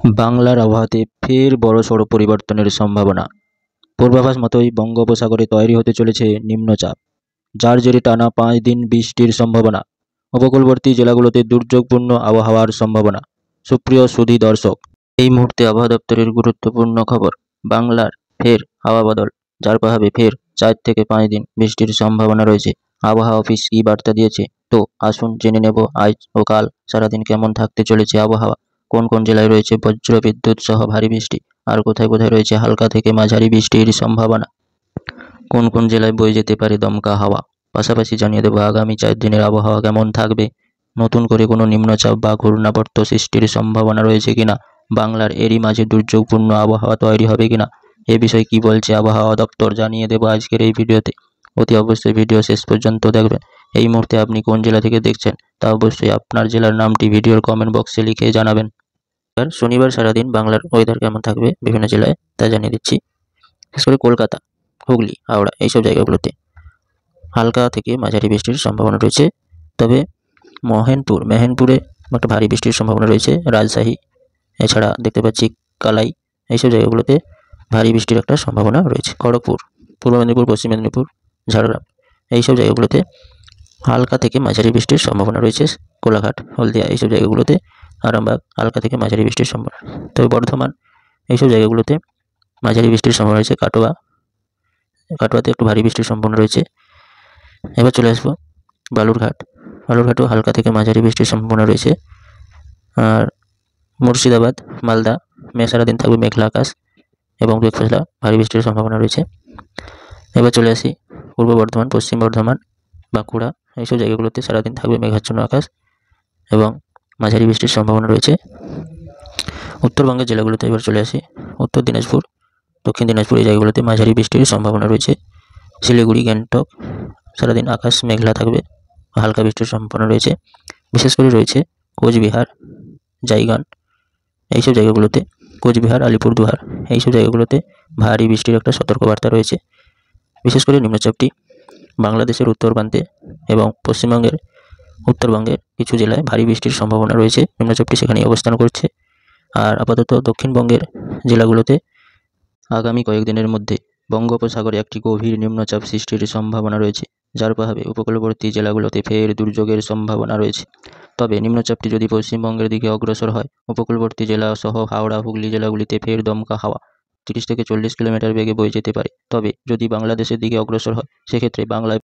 বাংলার আবহাওয়াতে ফের বড়সড় পরিবর্তনের সম্ভাবনা। পূর্বাভাস মতোই বঙ্গোপসাগরে তৈরি হতে চলেছে নিম্নচাপ, যার জেরে টানা 5 দিন বৃষ্টির সম্ভাবনা। উপকূলবর্তী জেলাগুলোতে দুর্যোগপূর্ণ আবহাওয়ার সম্ভাবনা। সুপ্রিয় সুধী দর্শক, এই মুহূর্তে আবহাওয়া দপ্তরের গুরুত্বপূর্ণ খবর। বাংলার ফের হাওয়া বদল, যার প্রভাবে ফের 4 থেকে 5 দিন বৃষ্টির সম্ভাবনা রয়েছে। আবহাওয়া অফিস কী বার্তা দিয়েছে, তো আসুন জেনে নেব আজ ও কাল সারাদিন কেমন থাকতে চলেছে আবহাওয়া। কোন কোন জেলায় রয়েছে বজ্র বিদ্যুৎ সহ ভারী বৃষ্টি, আর কোথায় কোথায় রয়েছে হালকা থেকে মাঝারি বৃষ্টির সম্ভাবনা। কোন কোন জেলায় বয়ে যেতে পারে দমকা হাওয়া। পাশাপাশি জানিয়ে দেবো আগামী 4 দিনের আবহাওয়া কেমন থাকবে। নতুন করে কোনো নিম্নচাপ বা ঘূর্ণাবর্ত সৃষ্টির সম্ভাবনা রয়েছে কিনা, বাংলার এরই মাঝে দুর্যোগপূর্ণ আবহাওয়া তৈরি হবে কিনা, এ বিষয়ে কি বলছে আবহাওয়া দপ্তর জানিয়ে দেবো আজকের এই ভিডিওতে। অতি অবশ্যই ভিডিও শেষ পর্যন্ত দেখবেন। এই মুহূর্তে আপনি কোন জেলা থেকে দেখছেন তা অবশ্যই আপনার জেলার নামটি ভিডিওর কমেন্ট বক্সে লিখে জানাবেন। আর শনিবার সারাদিন বাংলার ওয়েদার কেমন থাকবে বিভিন্ন জেলায় তা জানিয়ে দিচ্ছি। বিশেষ করে কলকাতা, হুগলি, হাওড়া এইসব জায়গাগুলোতে হালকা থেকে মাঝারি বৃষ্টির সম্ভাবনা রয়েছে। তবে মেহেরপুরে একটা ভারী বৃষ্টির সম্ভাবনা রয়েছে। রাজশাহী, এছাড়া দেখতে পাচ্ছি কালাই, এইসব জায়গাগুলোতে ভারী বৃষ্টির একটা সম্ভাবনা রয়েছে। খড়গপুর, পূর্ব মেদিনীপুর, পশ্চিম মেদিনীপুর, ঝাড়গ্রাম এইসব জায়গাগুলোতে হালকা থেকে মাঝারি বৃষ্টির সম্ভাবনা রয়েছে। কোলাঘাট, হলদিয়া এইসব জায়গাগুলোতে, আরামবাগ হালকা থেকে মাঝারি বৃষ্টির সম্ভাবনা। তবে বর্ধমান এইসব জায়গাগুলোতে মাঝারি বৃষ্টির সম্ভাবনা রয়েছে। কাটোয়াতে একটু ভারী বৃষ্টির সম্ভাবনা রয়েছে। এবার চলে আসবো বালুরঘাটেও হালকা থেকে মাঝারি বৃষ্টির সম্ভাবনা রয়েছে। আর মুর্শিদাবাদ, মালদা সারাদিন থাকবে মেঘলা আকাশ এবং দু এক পশলা ভারী বৃষ্টির সম্ভাবনা রয়েছে। এবার চলে আসি পূর্ব বর্ধমান, পশ্চিম বর্ধমান, বাঁকুড়া এইসব জায়গাগুলোতে সারাদিন থাকবে মেঘাচ্ছন্ন আকাশ এবং মাঝারি বৃষ্টির সম্ভাবনা রয়েছে। উত্তরবঙ্গের জেলাগুলোতে এবার চলে আসি উত্তর দিনাজপুর, দক্ষিণ দিনাজপুর এই জায়গাগুলোতে মাঝারি বৃষ্টির সম্ভাবনা রয়েছে। শিলিগুড়ি, গ্যাংটক সারাদিন আকাশ মেঘলা থাকবে, হালকা বৃষ্টির সম্ভাবনা রয়েছে। বিশেষ করে রয়েছে কোচবিহার, জায়গান এইসব জায়গাগুলোতে, কোচবিহার, আলিপুরদুয়ার এইসব জায়গাগুলোতে ভারী বৃষ্টির একটা সতর্কবার্তা রয়েছে। বিশেষ করে নিম্নচাপটি বাংলাদেশের উত্তর প্রান্তে এবং পশ্চিমবঙ্গের উত্তরবঙ্গের কিছু জেলায় ভারী বৃষ্টির সম্ভাবনা রয়েছে। নিম্নচাপটি সেখানেই অবস্থান করছে। আর আপাতত দক্ষিণবঙ্গের জেলাগুলোতে আগামী কয়েকদিনের মধ্যে বঙ্গোপসাগরে একটি গভীর নিম্নচাপ সৃষ্টির সম্ভাবনা রয়েছে, যার প্রভাবে উপকূলবর্তী জেলাগুলোতে ফের দুর্যোগের সম্ভাবনা রয়েছে। তবে নিম্নচাপটি যদি পশ্চিমবঙ্গের দিকে অগ্রসর হয়, উপকূলবর্তী জেলা সহ হাওড়া, হুগলি জেলাগুলিতে ফের দমকা হাওয়া 30 থেকে 40 কিলোমিটার বেগে বয়ে যেতে পারে। তবে যদি বাংলাদেশের দিকে অগ্রসর হয়, সেক্ষেত্রে বাংলায়